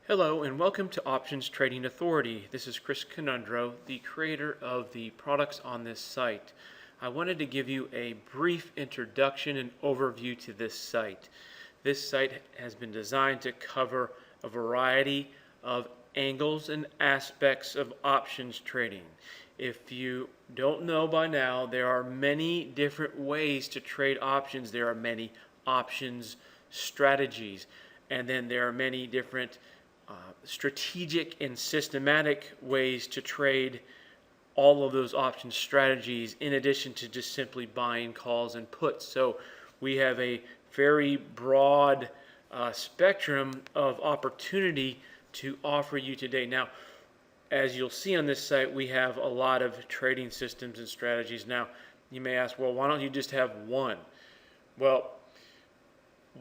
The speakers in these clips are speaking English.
Hello and welcome to Options Trading Authority. This is Chris Conundro, the creator of the products on this site. I wanted to give you a brief introduction and overview to this site. This site has been designed to cover a variety of angles and aspects of options trading. If you don't know by now, there are many different ways to trade options. There are many options strategies, and then there are many different strategic and systematic ways to trade all of those option strategies in addition to just simply buying calls and puts. So we have a very broad spectrum of opportunity to offer you today. Now, as you'll see on this site, we have a lot of trading systems and strategies. Now, you may ask, well, why don't you just have one? Well,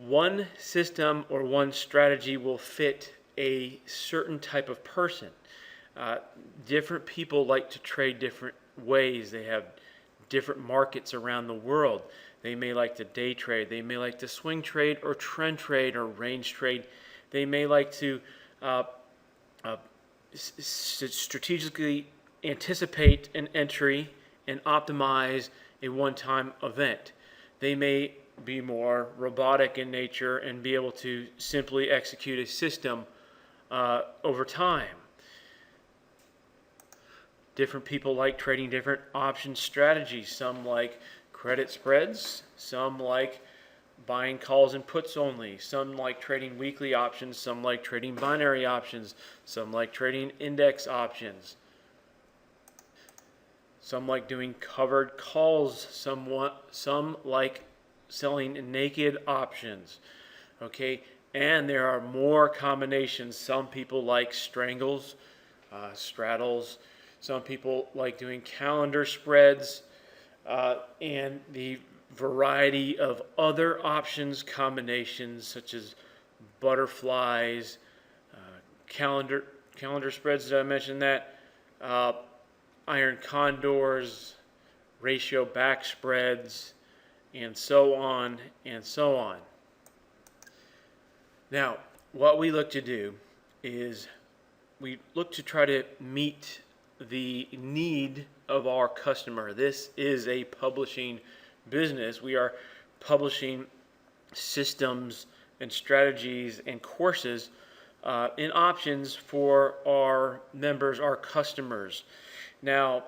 one system or one strategy will fit a certain type of person. Different people like to trade different ways. They have different markets around the world. They may like to day trade. They may like to swing trade or trend trade or range trade. They may like to strategically anticipate an entry and optimize a one-time event. They may be more robotic in nature and be able to simply execute a system over time. Different people like trading different option strategies. Some like credit spreads, some like buying calls and puts only, some like trading weekly options, some like trading binary options, some like trading index options, some like doing covered calls, some like selling naked options. Okay, and there are more combinations. Some people like strangles, straddles. Some people like doing calendar spreads, and the variety of other options combinations such as butterflies, calendar spreads. Did I mention that? Iron condors, ratio back spreads, and so on and so on. Now, what we look to do is we look to try to meet the need of our customer. This is a publishing business. We are publishing systems and strategies and courses in options for our members, our customers. Now,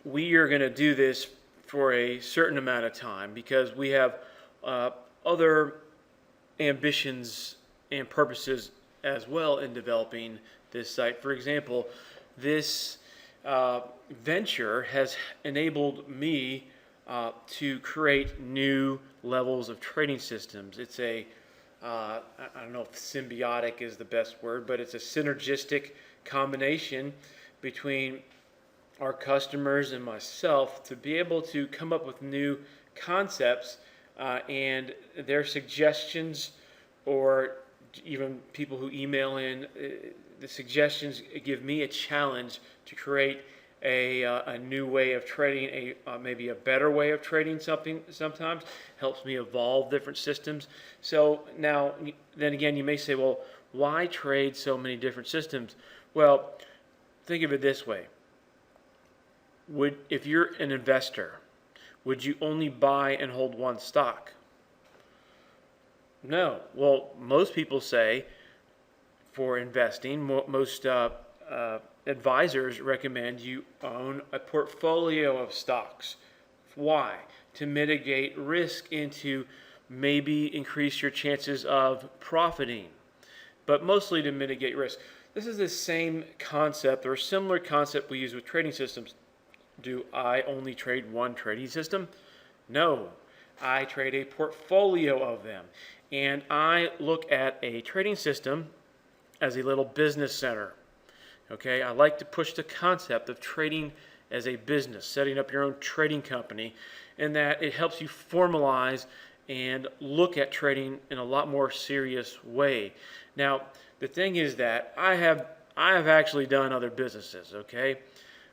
we are going to do this for a certain amount of time because we have other ambitions and purposes as well in developing this site. For example, this venture has enabled me to create new levels of trading systems. It's I don't know if symbiotic is the best word, but it's a synergistic combination between our customers and myself to be able to come up with new concepts and their suggestions, or even people who email in, the suggestions give me a challenge to create a new way of trading, maybe a better way of trading something. Sometimes helps me evolve different systems. So now, then again, you may say, well, why trade so many different systems? Well, think of it this way. If you're an investor, would you only buy and hold one stock? No. Well, most people say for investing, most advisors recommend you own a portfolio of stocks. Why? To mitigate risk and to maybe increase your chances of profiting, but mostly to mitigate risk. This is the same concept or similar concept we use with trading systems. Do I only trade one trading system? No. I trade a portfolio of them. And I look at a trading system as a little business center. Okay, I like to push the concept of trading as a business, setting up your own trading company, and that it helps you formalize and look at trading in a lot more serious way. Now, the thing is that I have actually done other businesses. Okay,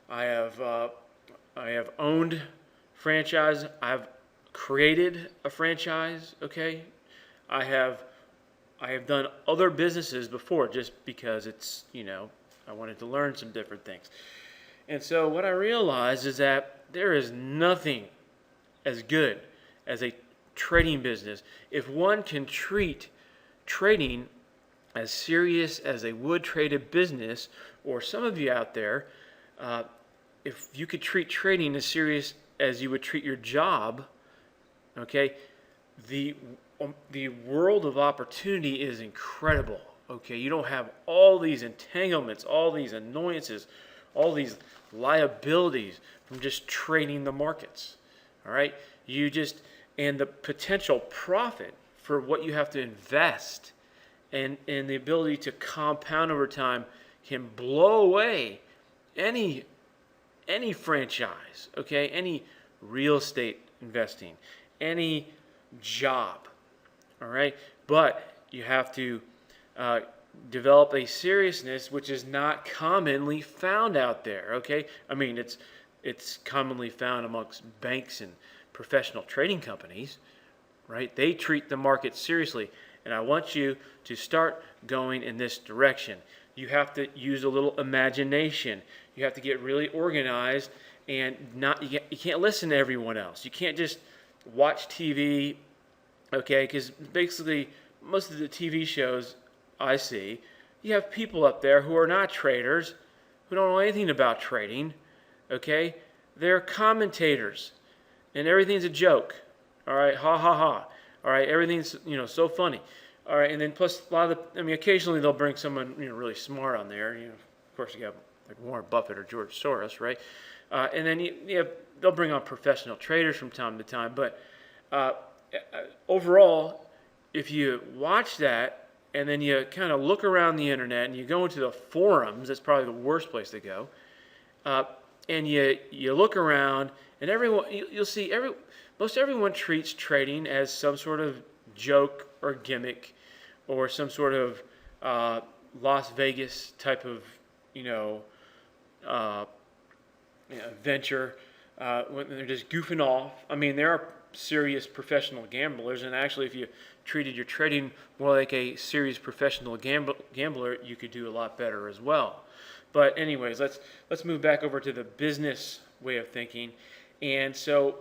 I have owned franchise. I've created a franchise. Okay, I have I have done other businesses before just because it's, I wanted to learn some different things. And so what I realized is that there is nothing as good as a trading business if one can treat trading as serious as they would trade a business, or some of you out there, if you could treat trading as serious as you would treat your job, okay, the world of opportunity is incredible. Okay, you don't have all these entanglements, all these annoyances, all these liabilities from just trading the markets. All right, and the potential profit for what you have to invest and the ability to compound over time can blow away any franchise, okay, any real estate investing, any job, all right? But you have to develop a seriousness which is not commonly found out there, okay? I mean, it's commonly found amongst banks and professional trading companies, right? They treat the market seriously, and I want you to start going in this direction. You have to use a little imagination. You have to get really organized, and you can't listen to everyone else. You can't just watch TV, okay? Because basically, most of the TV shows I see, you have people up there who are not traders, who don't know anything about trading, okay? They're commentators, and everything's a joke. All right, ha ha ha. All right, everything's so funny. All right, and then plus a lot of occasionally they'll bring someone really smart on there. Of course you have like Warren Buffett or George Soros, right? And then they'll bring on professional traders from time to time. But overall, if you watch that and then you kind of look around the internet and you go into the forums, that's probably the worst place to go. And you look around and you'll see most everyone treats trading as some sort of joke or gimmick or some sort of Las Vegas type of venture when they're just goofing off. I mean, there are serious professional gamblers, and actually if you treated your trading more like a serious professional gambler, you could do a lot better as well. But anyways, let's move back over to the business way of thinking. And so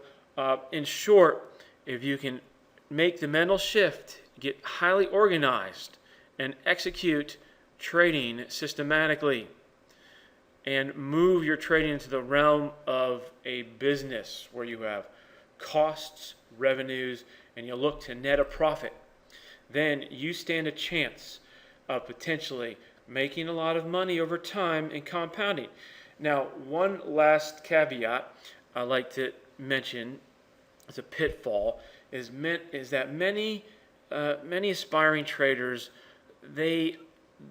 in short, if you can make the mental shift, get highly organized, and execute trading systematically, and move your trading into the realm of a business where you have costs, revenues, and you look to net a profit, then you stand a chance of potentially making a lot of money over time and compounding. Now, one last caveat I like to mention, it's a pitfall, is that many aspiring traders, they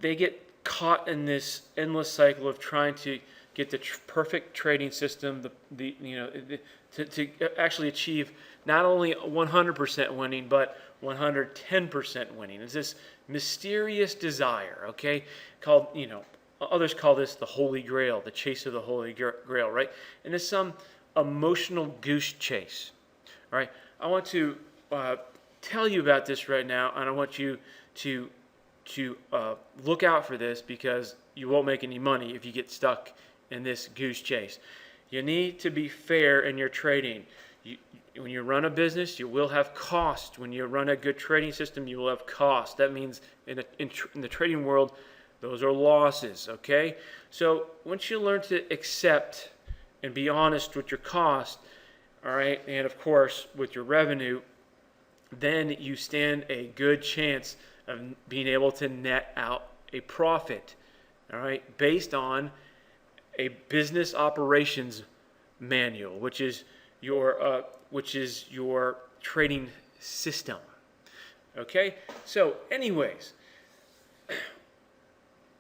get caught in this endless cycle of trying to get the perfect trading system, to actually achieve not only 100% winning, but 110% winning. It's this mysterious desire, okay, called, others call this the Holy Grail, the chase of the Holy Grail, right? And it's some emotional goose chase, all right? I want to tell you about this right now, and I want you to look out for this, because you won't make any money if you get stuck in this goose chase. You need to be fair in your trading. When you run a business, you will have cost. When you run a good trading system, you will have cost. That means in the trading world, those are losses, okay? So once you learn to accept and be honest with your cost, all right, and of course with your revenue, then you stand a good chance of being able to net out a profit, all right, based on a business operations manual, which is your trading system. Okay, so anyways,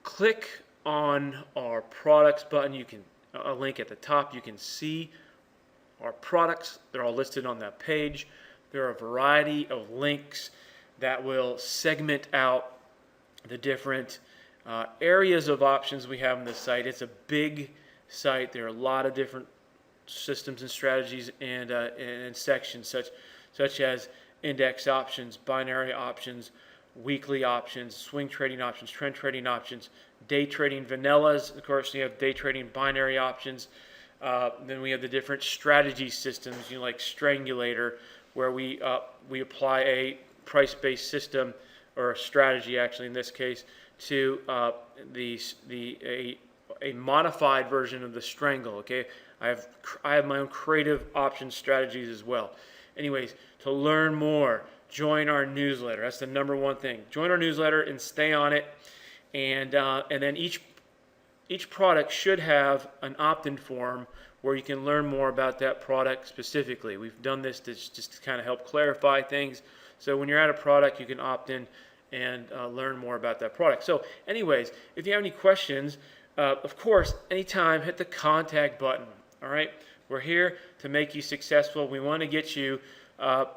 click on our products button. You can a link at the top. You can see our products. They're all listed on that page. There are a variety of links that will segment out the different areas of options we have on the site. It's a big site. There are a lot of different systems and strategies and sections such as index options, binary options, weekly options, swing trading options, trend trading options, day trading vanillas. Of course, you have day trading binary options. Then we have the different strategy systems, like Strangulator, where we apply a price-based system, or a strategy actually in this case, to a modified version of the Strangle. Okay, I have my own creative option strategies as well. Anyways, to learn more, join our newsletter. That's the number one thing. Join our newsletter and stay on it. And then each product should have an opt-in form where you can learn more about that product specifically. We've done this to just kind of help clarify things. So when you're at a product, you can opt in and learn more about that product. So anyways, if you have any questions, of course, anytime, hit the contact button. All right, we're here to make you successful. We want to get you on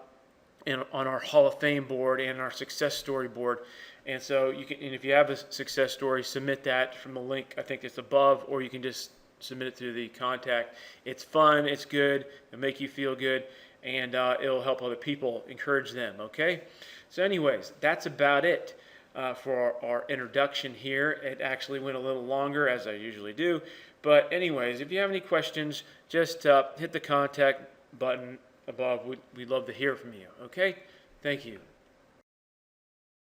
our Hall of Fame board and our success story board. And so you can, and if you have a success story, submit that from the link, I think it's above, or you can just submit it through the contact. It's fun, it's good, it'll make you feel good, and it'll help other people, encourage them, okay? So anyways, that's about it for our introduction here. It actually went a little longer, as I usually do. But anyways, if you have any questions, just hit the contact button above. We'd love to hear from you, okay? Thank you.